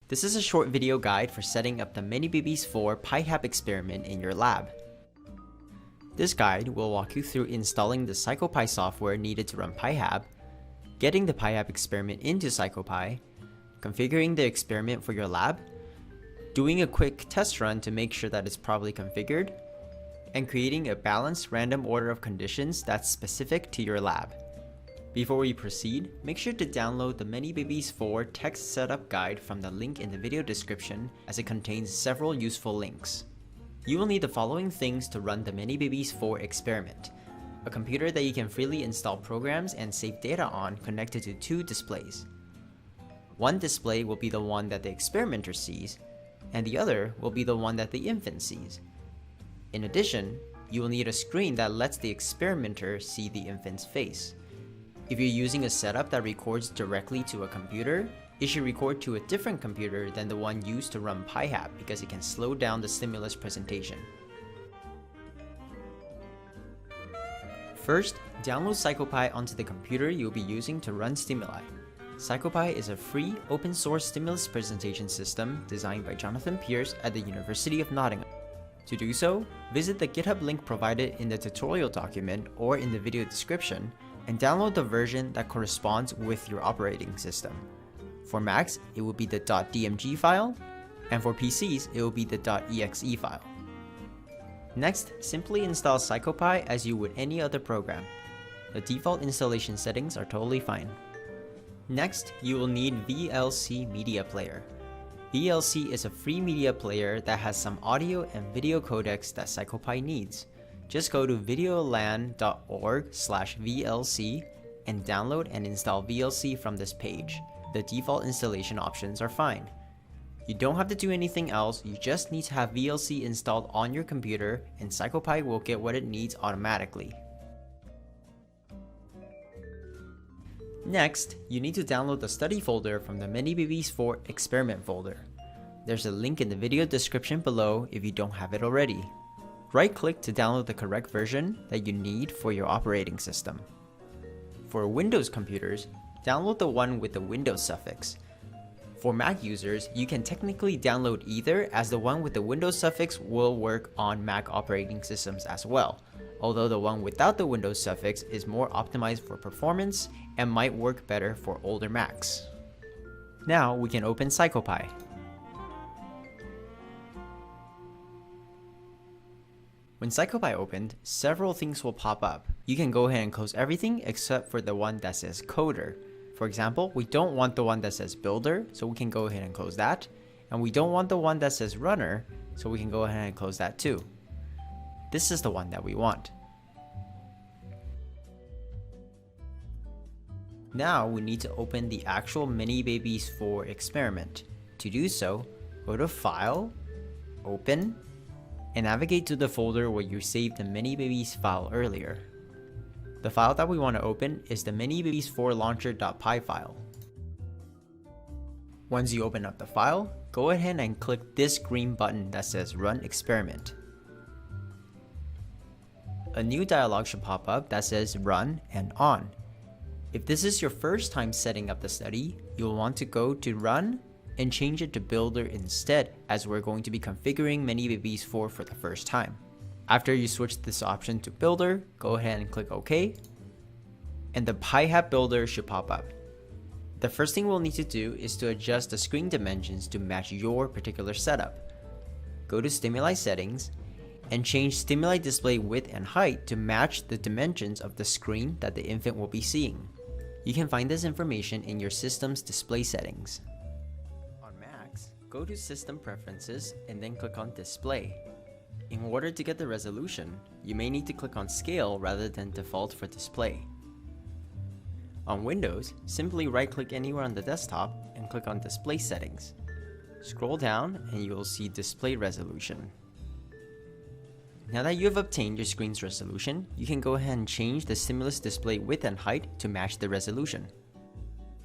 This is a short video guide for setting up the ManyBabies4 PyHab experiment in your lab. This guide will walk you through installing the PsychoPy software needed to run PyHab, getting the PyHab experiment into PsychoPy, configuring the experiment for your lab, doing a quick test run to make sure that it's properly configured, and creating a balanced random order of conditions that's specific to your lab. Before we proceed, make sure to download the ManyBabies4 text setup guide from the link in the video description, as it contains several useful links. You will need the following things to run the ManyBabies4 experiment: a computer that you can freely install programs and save data on connected to 2 displays. One display will be the one that the experimenter sees, and the other will be the one that the infant sees. In addition, you will need a screen that lets the experimenter see the infant's face. If you're using a setup that records directly to a computer, it should record to a different computer than the one used to run PyHab because it can slow down the stimulus presentation. First, download PsychoPy onto the computer you'll be using to run stimuli. PsychoPy is a free, open-source stimulus presentation system designed by Jonathan Pierce at the University of Nottingham. To do so, visit the GitHub link provided in the tutorial document or in the video description, and download the version that corresponds with your operating system. For Macs, it will be the .dmg file, and for PCs, it will be the .exe file. Next, simply install PsychoPy as you would any other program. The default installation settings are totally fine. Next, you will need VLC Media Player. VLC is a free media player that has some audio and video codecs that PsychoPy needs. Just go to videolan.org/VLC and download and install VLC from this page. The default installation options are fine. You don't have to do anything else, you just need to have VLC installed on your computer and PsychoPy will get what it needs automatically. Next, you need to download the study folder from the ManyBabies4 experiment folder. There's a link in the video description below if you don't have it already. Right-click to download the correct version that you need for your operating system. For Windows computers, download the one with the Windows suffix. For Mac users, you can technically download either, as the one with the Windows suffix will work on Mac operating systems as well, although the one without the Windows suffix is more optimized for performance and might work better for older Macs. Now we can open PsychoPy. When PsychoPy opened, several things will pop up. You can go ahead and close everything except for the one that says Coder. For example, we don't want the one that says Builder, so we can go ahead and close that. And we don't want the one that says Runner, so we can go ahead and close that too. This is the one that we want. Now we need to open the actual ManyBabies4 experiment. To do so, go to File, Open, and navigate to the folder where you saved the ManyBabies file earlier. The file that we want to open is the ManyBabies4 launcher.py file. Once you open up the file, go ahead and click this green button that says Run Experiment. A new dialog should pop up that says Run and On. If this is your first time setting up the study, you'll want to go to Run and change it to Builder instead, as we're going to be configuring ManyBabies4 for the first time. After you switch this option to Builder, go ahead and click OK, and the PyHab Builder should pop up. The first thing we'll need to do is to adjust the screen dimensions to match your particular setup. Go to Stimuli Settings, and change Stimuli Display Width and Height to match the dimensions of the screen that the infant will be seeing. You can find this information in your system's display settings. Go to System Preferences and then click on Display. In order to get the resolution, you may need to click on Scale rather than Default for Display. On Windows, simply right-click anywhere on the desktop and click on Display Settings. Scroll down and you will see Display Resolution. Now that you have obtained your screen's resolution, you can go ahead and change the stimulus display width and height to match the resolution.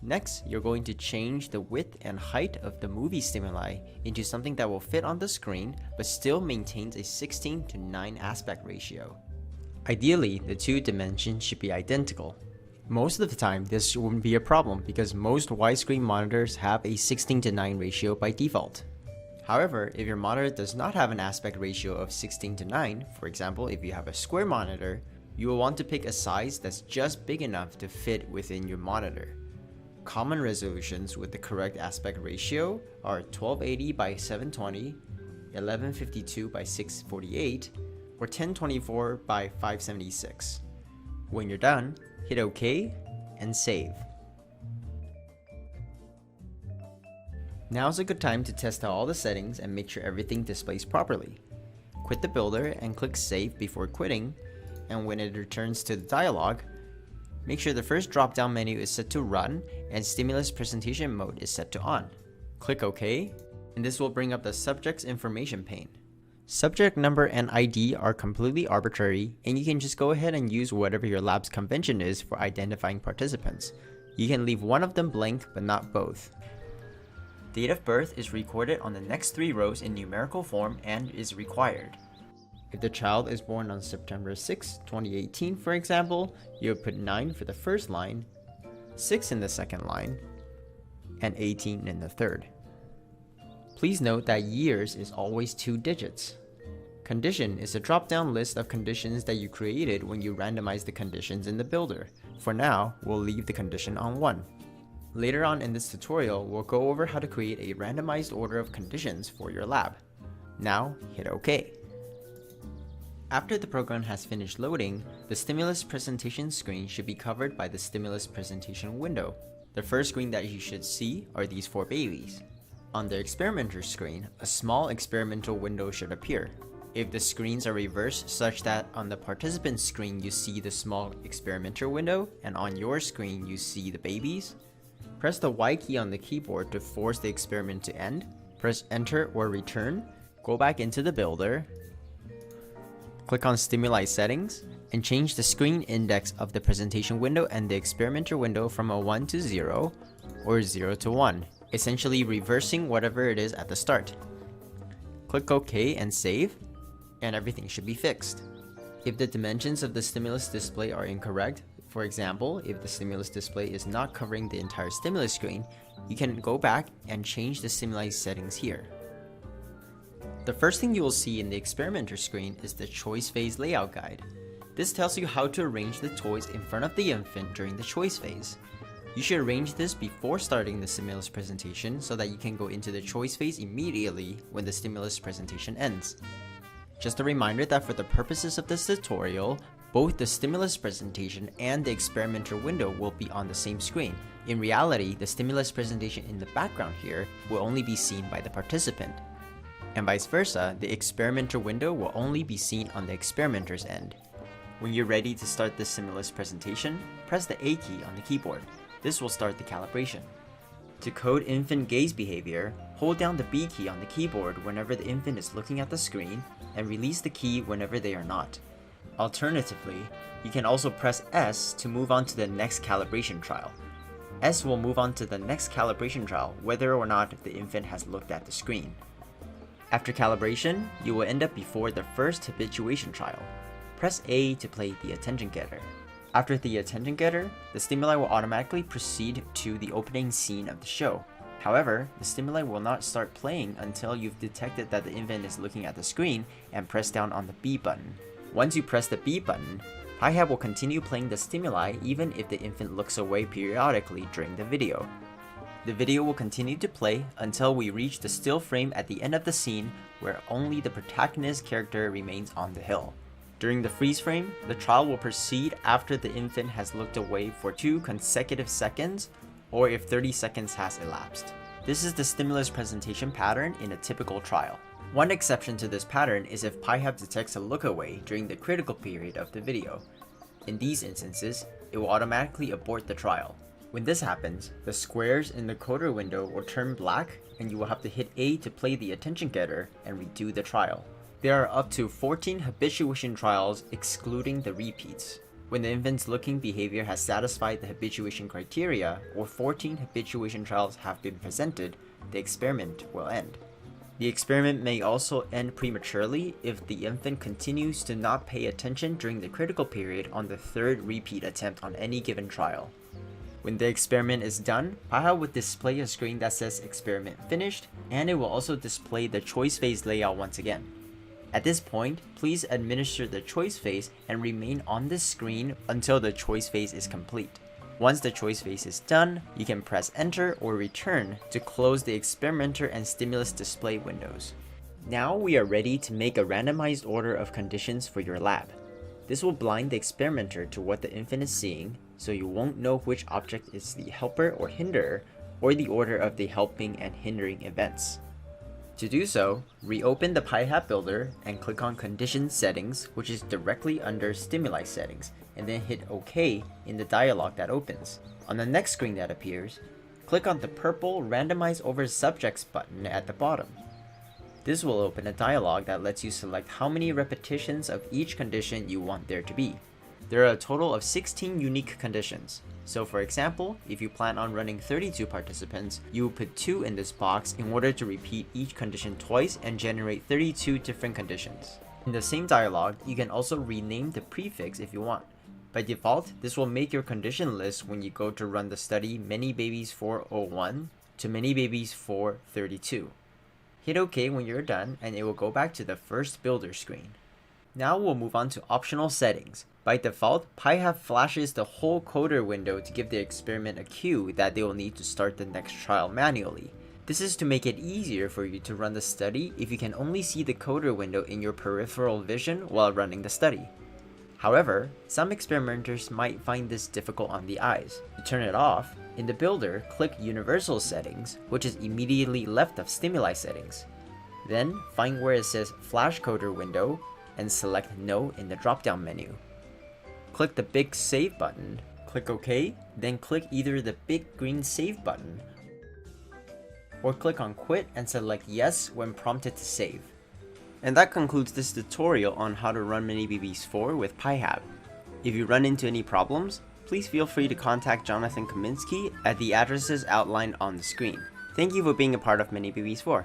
Next, you're going to change the width and height of the movie stimuli into something that will fit on the screen but still maintains a 16:9 aspect ratio. Ideally, the two dimensions should be identical. Most of the time, this wouldn't be a problem because most widescreen monitors have a 16:9 ratio by default. However, if your monitor does not have an aspect ratio of 16:9, for example, if you have a square monitor, you will want to pick a size that's just big enough to fit within your monitor. Common resolutions with the correct aspect ratio are 1280 by 720, 1152 by 648, or 1024 by 576. When you're done, hit OK and save. Now's a good time to test out all the settings and make sure everything displays properly. Quit the builder and click Save before quitting, and when it returns to the dialog, make sure the first drop-down menu is set to Run and Stimulus Presentation Mode is set to On. Click OK, and this will bring up the subject's information pane. Subject number and ID are completely arbitrary, and you can just go ahead and use whatever your lab's convention is for identifying participants. You can leave one of them blank, but not both. Date of birth is recorded on the next 3 rows in numerical form and is required. If the child is born on September 6, 2018, for example, you would put 9 for the first line, 6 in the second line, and 18 in the third. Please note that years is always 2 digits. Condition is a drop-down list of conditions that you created when you randomized the conditions in the builder. For now, we'll leave the condition on 1. Later on in this tutorial, we'll go over how to create a randomized order of conditions for your lab. Now, hit OK. After the program has finished loading, the stimulus presentation screen should be covered by the stimulus presentation window. The first screen that you should see are these 4 babies. On the experimenter screen, a small experimental window should appear. If the screens are reversed such that on the participant screen you see the small experimenter window and on your screen you see the babies, press the Y key on the keyboard to force the experiment to end, press enter or return, go back into the builder, click on stimuli settings, and change the screen index of the presentation window and the experimenter window from a 1 to 0 or 0 to 1. Essentially reversing whatever it is at the start. Click OK and save, and everything should be fixed. If the dimensions of the stimulus display are incorrect, for example, if the stimulus display is not covering the entire stimulus screen, you can go back and change the stimuli settings here. The first thing you will see in the experimenter screen is the choice phase layout guide. This tells you how to arrange the toys in front of the infant during the choice phase. You should arrange this before starting the stimulus presentation so that you can go into the choice phase immediately when the stimulus presentation ends. Just a reminder that for the purposes of this tutorial, both the stimulus presentation and the experimenter window will be on the same screen. In reality, the stimulus presentation in the background here will only be seen by the participant. And vice versa, the experimenter window will only be seen on the experimenter's end. When you're ready to start the stimulus presentation, press the A key on the keyboard. This will start the calibration. To code infant gaze behavior, hold down the B key on the keyboard whenever the infant is looking at the screen, and release the key whenever they are not. Alternatively, you can also press S to move on to the next calibration trial. S will move on to the next calibration trial whether or not the infant has looked at the screen. After calibration, you will end up before the first habituation trial. Press A to play the attention getter. After the attention getter, the stimuli will automatically proceed to the opening scene of the show. However, the stimuli will not start playing until you've detected that the infant is looking at the screen and press down on the B button. Once you press the B button, PyHab will continue playing the stimuli even if the infant looks away periodically during the video. The video will continue to play until we reach the still frame at the end of the scene where only the protagonist character remains on the hill. During the freeze frame, the trial will proceed after the infant has looked away for 2 consecutive seconds or if 30 seconds has elapsed. This is the stimulus presentation pattern in a typical trial. One exception to this pattern is if PyHab detects a look away during the critical period of the video. In these instances, it will automatically abort the trial. When this happens, the squares in the coder window will turn black and you will have to hit A to play the attention getter and redo the trial. There are up to 14 habituation trials excluding the repeats. When the infant's looking behavior has satisfied the habituation criteria or 14 habituation trials have been presented, the experiment will end. The experiment may also end prematurely if the infant continues to not pay attention during the critical period on the third repeat attempt on any given trial. When the experiment is done, PyHab would display a screen that says experiment finished, and it will also display the choice phase layout once again. At this point, please administer the choice phase and remain on this screen until the choice phase is complete. Once the choice phase is done, you can press enter or return to close the experimenter and stimulus display windows. Now we are ready to make a randomized order of conditions for your lab. This will blind the experimenter to what the infant is seeing, so you won't know which object is the helper or hinderer, or the order of the helping and hindering events. To do so, reopen the PyHab builder and click on Condition Settings, which is directly under Stimuli Settings, and then hit OK in the dialog that opens. On the next screen that appears, click on the purple Randomize Over Subjects button at the bottom. This will open a dialog that lets you select how many repetitions of each condition you want there to be. There are a total of 16 unique conditions. So for example, if you plan on running 32 participants, you will put 2 in this box in order to repeat each condition twice and generate 32 different conditions. In the same dialog, you can also rename the prefix if you want. By default, this will make your condition list when you go to run the study ManyBabies4 to ManyBabies4 32. Hit OK when you're done and it will go back to the first builder screen. Now we'll move on to optional settings. By default, PyHab flashes the whole coder window to give the experiment a cue that they will need to start the next trial manually. This is to make it easier for you to run the study if you can only see the coder window in your peripheral vision while running the study. However, some experimenters might find this difficult on the eyes. To turn it off, in the builder, click Universal Settings, which is immediately left of Stimuli Settings. Then, find where it says Flash Coder Window and select No in the drop-down menu. Click the big Save button, click OK, then click either the big green Save button or click on Quit and select Yes when prompted to save. And that concludes this tutorial on how to run ManyBabies4 with PyHab. If you run into any problems, please feel free to contact Jonathan Kaminsky at the addresses outlined on the screen. Thank you for being a part of ManyBabies4.